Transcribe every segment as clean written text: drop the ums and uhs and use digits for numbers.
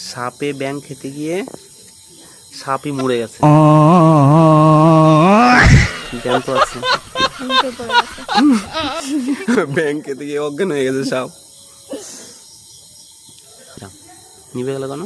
সাপে ব্যাং খেতে গিয়ে সাপই মরে গেছে। ব্যাং তো আছে, ব্যাং খেতে গিয়ে অজ্ঞান হয়ে গেছে সাপ। নিভে গেল কেন?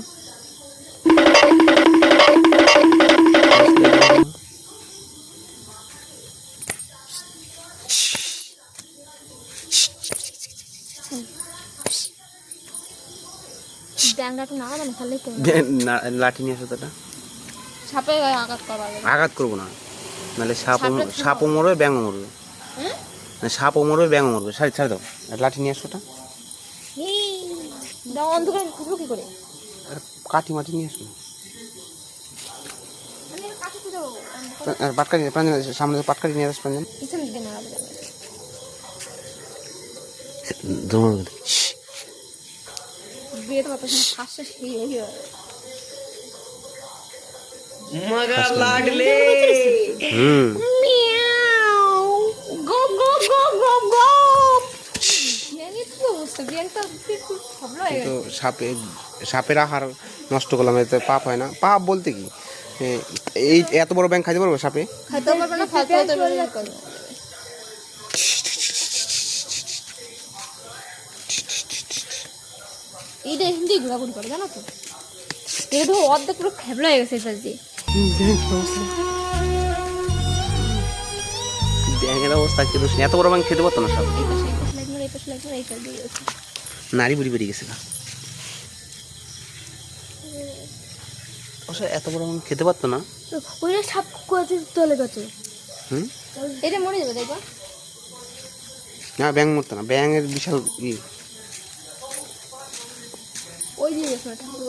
লাঠি নিয়ে আসো তো, সাপে আঘাত করবো না, নাহলে সাপও মরবে ব্যাঙও মরবে। সাপও মরবে ব্যাঙও মরবে। ছাড়ি দাও, লাঠি নিয়ে আসো। অন্ধকারে খুঁজবো কি করে? কাঠি মাটি নিয়ে আসো। পাটকাঠি সামনে পাটকাঠি নিয়ে আসবেন। সাপের আহার নষ্ট করলাম, এতে পাপ হয় না? পাপ বলতে কি, এই এত বড় ব্যাঙ খাইতে পারবো সাপে? এইটা হিন্দি ঘোরাঘুরি করে জানো তো, এটা অর্ধেক পুরো খেবলা হয়ে গেছে। ব্যাঙের অবস্থা কিন্তু এত বড় ব্যাঙ খেতে পারতো না সাপ। নারী বুড়ি বেরিয়ে গেছে। এত বড় ব্যাঙ খেতে পারতো না। ওইটা সাপ চলে গেছে। এটা মরে যাবে দেখবা। না, ব্যাঙ মরতো না, ব্যাঙের বিশাল ওই দিয়ে ঠাকুর